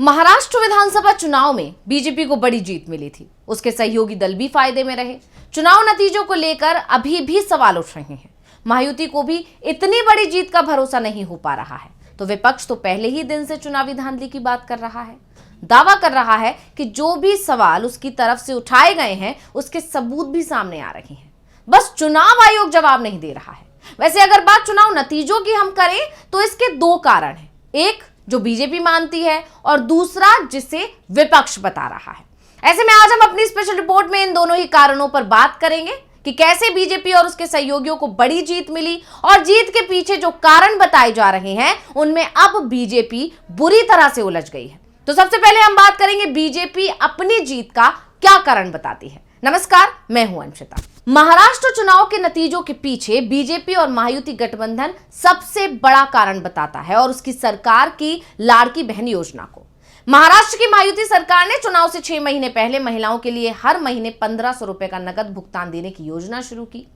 महाराष्ट्र विधानसभा चुनाव में बीजेपी को बड़ी जीत मिली थी। उसके सहयोगी दल भी फायदे में रहे। चुनाव नतीजों को लेकर अभी भी सवाल उठ रहे हैं। महायुति को भी इतनी बड़ी जीत का भरोसा नहीं हो पा रहा है, तो विपक्ष तो पहले ही दिन से चुनावी धांधली की बात कर रहा है। दावा कर रहा है कि जो भी सवाल उसकी तरफ से उठाए गए हैं उसके सबूत भी सामने आ रहे हैं, बस चुनाव आयोग जवाब नहीं दे रहा है। वैसे अगर बात चुनाव नतीजों की हम करें तो इसके दो कारण हैं, एक जो बीजेपी मानती है और दूसरा जिसे विपक्ष बता रहा है। ऐसे में आज हम अपनी स्पेशल रिपोर्ट में इन दोनों ही कारणों पर बात करेंगे कि कैसे बीजेपी और उसके सहयोगियों को बड़ी जीत मिली और जीत के पीछे जो कारण बताए जा रहे हैं उनमें अब बीजेपी बुरी तरह से उलझ गई है। तो सबसे पहले हम बात करेंगे बीजेपी अपनी जीत का क्या कारण बताती है। नमस्कार, मैं हूं अंशिता। महाराष्ट्र चुनाव के नतीजों के पीछे बीजेपी और महायुति गठबंधन सबसे बड़ा कारण बताता है और उसकी सरकार की लाड़की बहन योजना को। महाराष्ट्र की महायुति सरकार ने चुनाव से 6 महीने पहले महिलाओं के लिए हर महीने 1500 रुपए का नकद भुगतान देने की योजना शुरू की।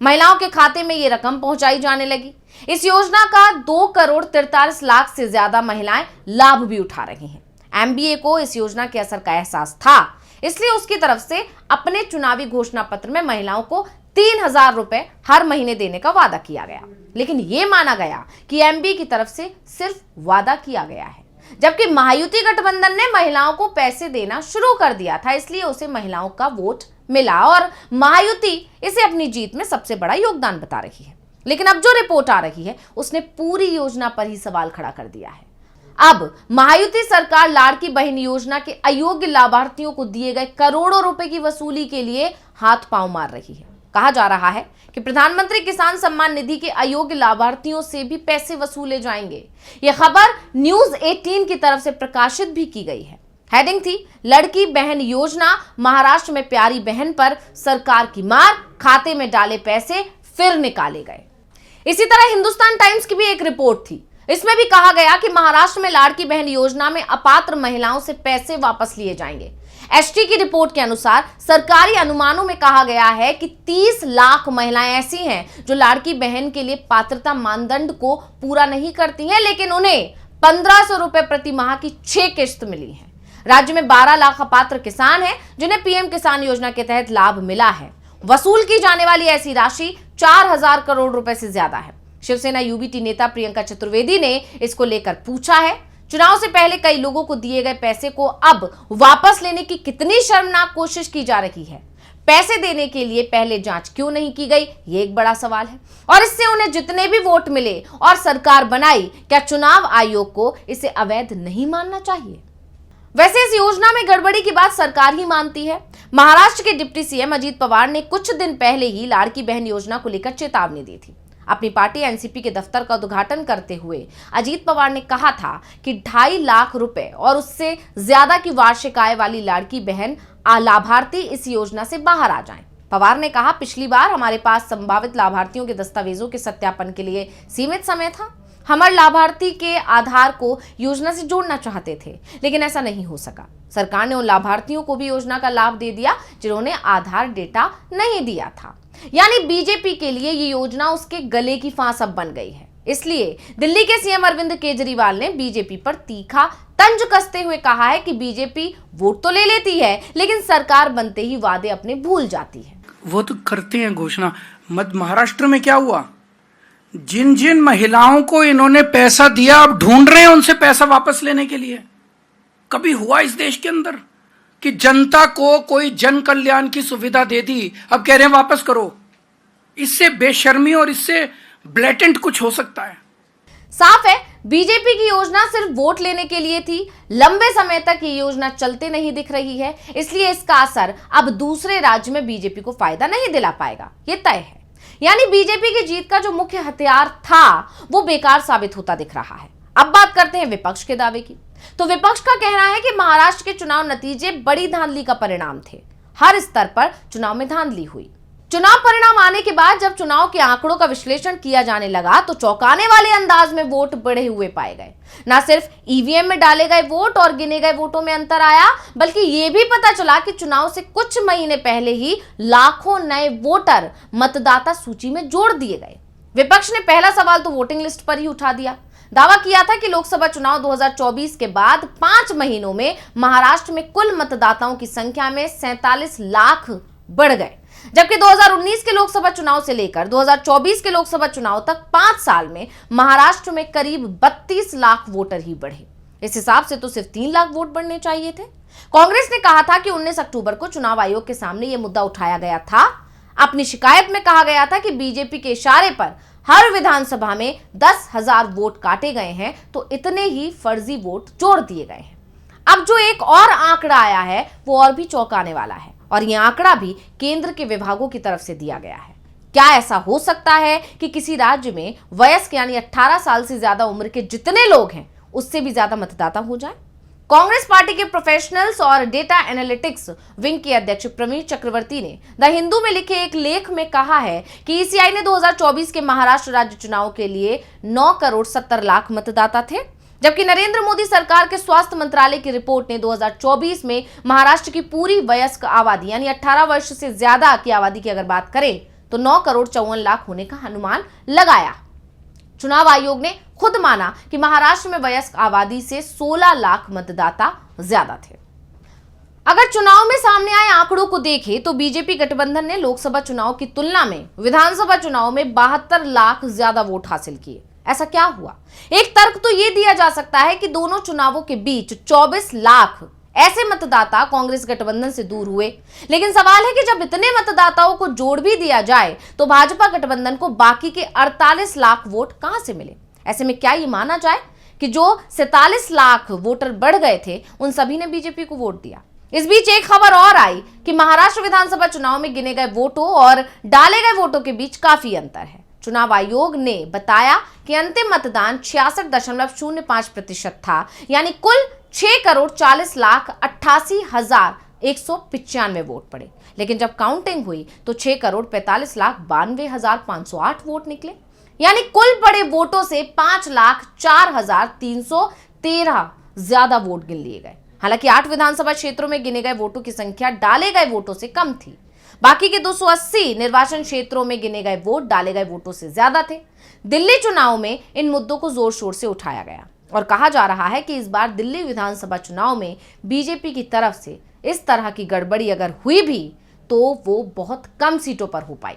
महिलाओं के खाते में ये रकम पहुंचाई जाने लगी। इस योजना का 2,43,00,000 से ज्यादा महिलाएं लाभ भी उठा रही हैं। एमबीए को इस योजना के असर का एहसास था, इसलिए उसकी तरफ से अपने चुनावी घोषणा पत्र में महिलाओं को 3,000 रुपए हर महीने देने का वादा किया गया। लेकिन यह माना गया कि एमबीए की तरफ से सिर्फ वादा किया गया है, जबकि महायुति गठबंधन ने महिलाओं को पैसे देना शुरू कर दिया था, इसलिए उसे महिलाओं का वोट मिला और महायुति इसे अपनी जीत में सबसे बड़ा योगदान बता रही है। लेकिन अब जो रिपोर्ट आ रही है उसने पूरी योजना पर ही सवाल खड़ा कर दिया है। अब महायुति सरकार लाड़की बहन योजना के अयोग्य लाभार्थियों को दिए गए करोड़ों रुपए की वसूली के लिए हाथ पांव मार रही है। कहा जा रहा है कि प्रधानमंत्री किसान सम्मान निधि के अयोग्य लाभार्थियों से भी पैसे वसूले जाएंगे। यह खबर न्यूज 18 की तरफ से प्रकाशित भी की गई है। हेडिंग थी, लड़की बहन योजना, महाराष्ट्र में प्यारी बहन पर सरकार की मार, खाते में डाले पैसे फिर निकाले गए। इसी तरह हिंदुस्तान टाइम्स की भी एक रिपोर्ट थी। इसमें भी कहा गया कि महाराष्ट्र में लाड़की बहन योजना में अपात्र महिलाओं से पैसे वापस लिए जाएंगे। एसटी की रिपोर्ट के अनुसार सरकारी अनुमानों में कहा गया है कि 30 लाख महिलाएं ऐसी हैं जो लाड़की बहन के लिए पात्रता मानदंड को पूरा नहीं करती हैं, लेकिन उन्हें 1500 रुपए प्रति माह की 6 किश्त मिली है। राज्य में 12 लाख अपात्र किसान हैं जिन्हें पीएम किसान योजना के तहत लाभ मिला है। वसूल की जाने वाली ऐसी राशि 4000 करोड़ रुपए से ज्यादा है। शिवसेना यूबीटी नेता प्रियंका चतुर्वेदी ने इसको लेकर पूछा है, चुनाव से पहले कई लोगों को दिए गए पैसे को अब वापस लेने की कितनी शर्मनाक कोशिश की जा रही है। पैसे देने के लिए पहले जांच क्यों नहीं की गई, ये एक बड़ा सवाल है। और इससे उन्हें जितने भी वोट मिले और सरकार बनाई, क्या चुनाव आयोग को इसे अवैध नहीं मानना चाहिए? वैसे इस योजना में गड़बड़ी की बात सरकार ही मानती है। महाराष्ट्र के डिप्टी सीएम अजीत पवार ने कुछ दिन पहले ही लाड़की बहन योजना को लेकर चेतावनी दी थी। अपनी पार्टी एनसीपी के दफ्तर का उद्घाटन करते हुए अजीत पवार ने कहा था कि 2.5 लाख रुपए और उससे ज्यादा की वार्षिक आय वाली लाड़की बहन लाभार्थी इस योजना से बाहर आ जाएं। पवार ने कहा, पिछली बार हमारे पास संभावित लाभार्थियों के दस्तावेजों के सत्यापन के लिए सीमित समय था। हम लाभार्थी के आधार को योजना से जोड़ना चाहते थे, लेकिन ऐसा नहीं हो सका। सरकार ने उन लाभार्थियों को भी योजना का लाभ दे दिया जिन्होंने आधार डेटा नहीं दिया था। यानी बीजेपी के लिए ये योजना उसके गले की फांस अब बन गई है। इसलिए दिल्ली के सीएम अरविंद केजरीवाल ने बीजेपी पर तीखा तंज कसते हुए कहा है कि बीजेपी वोट तो ले लेती है, लेकिन सरकार बनते ही वादे अपने भूल जाती है। वो तो करते हैं घोषणा। महाराष्ट्र में क्या हुआ, जिन जिन महिलाओं को इन्होंने पैसा दिया अब ढूंढ रहे हैं उनसे पैसा वापस लेने के लिए। कभी हुआ इस देश के अंदर कि जनता को कोई जन कल्याण की सुविधा दे दी, अब कह रहे हैं वापस करो? इससे बेशर्मी और इससे ब्लेटेंट कुछ हो सकता है? साफ है, बीजेपी की योजना सिर्फ वोट लेने के लिए थी। लंबे समय तक ये योजना चलते नहीं दिख रही है, इसलिए इसका असर अब दूसरे राज्य में बीजेपी को फायदा नहीं दिला पाएगा, ये तय है। यानी बीजेपी की जीत का जो मुख्य हथियार था वो बेकार साबित होता दिख रहा है। अब बात करते हैं विपक्ष के दावे की। तो विपक्ष का कहना है कि महाराष्ट्र के चुनाव नतीजे बड़ी धांधली का परिणाम थे। हर स्तर पर चुनाव में धांधली हुई। चुनाव परिणाम आने के बाद जब चुनाव के आंकड़ों का विश्लेषण किया जाने लगा तो चौंकाने वाले अंदाज में वोट बढ़े हुए पाए गए। न सिर्फ ईवीएम में डाले गए वोट और गिने गए वोटों में अंतर आया, बल्कि यह भी पता चला कि चुनाव से कुछ महीने पहले ही लाखों नए वोटर मतदाता सूची में जोड़ दिए गए। विपक्ष ने पहला सवाल तो वोटिंग लिस्ट पर ही उठा दिया। दावा किया था कि लोकसभा चुनाव 2024 के बाद 5 महीनों में महाराष्ट्र में कुल मतदाताओं की संख्या में 47 लाख बढ़ गए, जबकि 2019 के लोकसभा चुनाव से लेकर 2024 के लोकसभा चुनाव तक 5 साल में महाराष्ट्र में करीब 32 लाख वोटर ही बढ़े। इस हिसाब से तो सिर्फ 3 लाख वोट बढ़ने चाहिए थे। कांग्रेस ने कहा था कि 19 अक्टूबर को चुनाव आयोग के सामने यह मुद्दा उठाया गया था। अपनी शिकायत में कहा गया था कि बीजेपी के इशारे पर हर विधानसभा में 10,000 वोट काटे गए हैं, तो इतने ही फर्जी वोट जोड़ दिए गए हैं। अब जो एक और आंकड़ा आया है वो और भी चौंकाने वाला है, और यह आंकड़ा भी केंद्र के विभागों की तरफ से दिया गया है। क्या ऐसा हो सकता है कि किसी राज्य में वयस्क यानी 18 साल से ज्यादा उम्र के जितने लोग हैं उससे भी ज्यादा मतदाता हो जाए? कांग्रेस पार्टी के प्रोफेशनल्स और डेटा एनालिटिक्स विंग के अध्यक्ष प्रवीण चक्रवर्ती ने द हिंदू में लिखे एक लेख में कहा है कि ईसीआई ने 2024 के महाराष्ट्र राज्य चुनाव के लिए 9 करोड़ 70 लाख मतदाता थे, जबकि नरेंद्र मोदी सरकार के स्वास्थ्य मंत्रालय की रिपोर्ट ने 2024 में महाराष्ट्र की पूरी वयस्क आबादी यानी 18 वर्ष से ज्यादा की आबादी की अगर बात करें तो 9 करोड़ 54 लाख होने का अनुमान लगाया। चुनाव आयोग ने खुद माना कि महाराष्ट्र में वयस्क आबादी से 16 लाख मतदाता ज्यादा थे। अगर चुनाव में सामने आए आंकड़ों को देखें तो बीजेपी गठबंधन ने लोकसभा चुनाव की तुलना में विधानसभा चुनाव में 72 लाख ज्यादा वोट हासिल किए। ऐसा क्या हुआ? एक तर्क तो यह दिया जा सकता है कि दोनों चुनावों के बीच 24 लाख ऐसे मतदाता कांग्रेस गठबंधन से दूर हुए, लेकिन सवाल है कि जब इतने मतदाताओं को जोड़ भी दिया जाए तो भाजपा गठबंधन को बाकी के 48 लाख वोट कहां से मिले? ऐसे में क्या ये माना जाए कि जो 47 लाख वोटर बढ़ गए थे उन सभी ने बीजेपी को वोट दिया? इस बीच एक खबर और आई कि महाराष्ट्र विधानसभा चुनाव में गिने गए वोटों और डाले गए वोटों के बीच काफी अंतर है। चुनाव आयोग ने बताया कि अंतिम मतदान 66.05% था, यानी कुल 6 करोड़ 40 लाख 88,195 वोट पड़े, लेकिन जब काउंटिंग हुई तो 6 करोड़ 45 लाख 92,508 वोट निकले, यानी कुल पड़े वोटों से 5,04,313 ज्यादा वोट गिन लिए गए। हालांकि 8 विधानसभा क्षेत्रों में गिने गए वोटों की संख्या डाले गए वोटों से कम थी। बाकी के 280 निर्वाचन क्षेत्रों में गिने गए वोट डाले गए वोटों से ज्यादा थे। दिल्ली चुनाव में इन मुद्दों को जोर शोर से उठाया गया और कहा जा रहा है कि इस बार दिल्ली विधानसभा चुनाव में बीजेपी की तरफ से इस तरह की गड़बड़ी अगर हुई भी तो वो बहुत कम सीटों पर हो पाई।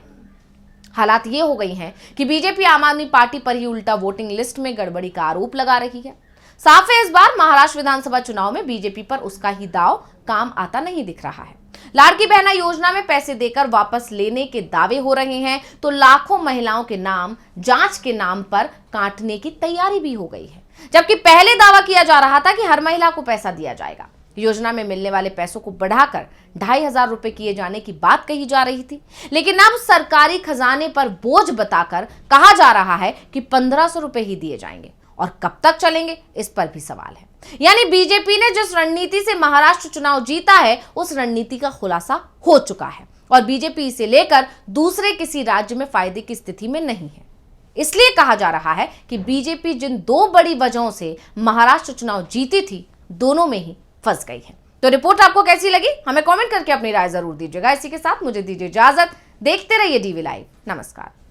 हालात ये हो गई हैं कि बीजेपी आम आदमी पार्टी पर ही उल्टा वोटिंग लिस्ट में गड़बड़ी का आरोप लगा रही है। साफ है, इस बार महाराष्ट्र विधानसभा चुनाव में बीजेपी पर उसका ही दांव काम आता नहीं दिख रहा है। लाड़की बहना योजना में पैसे देकर वापस लेने के दावे हो रहे हैं तो लाखों महिलाओं के नाम जांच के नाम पर काटने की तैयारी भी हो गई है, जबकि पहले दावा किया जा रहा था कि हर महिला को पैसा दिया जाएगा। योजना में मिलने वाले पैसों को बढ़ाकर 2,500 रुपए किए जाने की बात कही जा रही थी, लेकिन अब सरकारी खजाने पर बोझ बताकर कहा जा रहा है कि 1,500 रुपए ही दिए जाएंगे, और कब तक चलेंगे इस पर भी सवाल है। यानी बीजेपी ने जिस रणनीति से महाराष्ट्र चुनाव जीता है उस रणनीति का खुलासा हो चुका है और बीजेपी इसे लेकर दूसरे किसी राज्य में फायदे की स्थिति में नहीं है। इसलिए कहा जा रहा है कि बीजेपी जिन 2 बड़ी वजहों से महाराष्ट्र चुनाव जीती थी दोनों में ही फंस गई है। तो रिपोर्ट आपको कैसी लगी हमें कमेंट करके अपनी राय जरूर दीजिएगा। इसी के साथ मुझे दीजिए इजाजत। देखते रहिए डीवी लाइव। नमस्कार।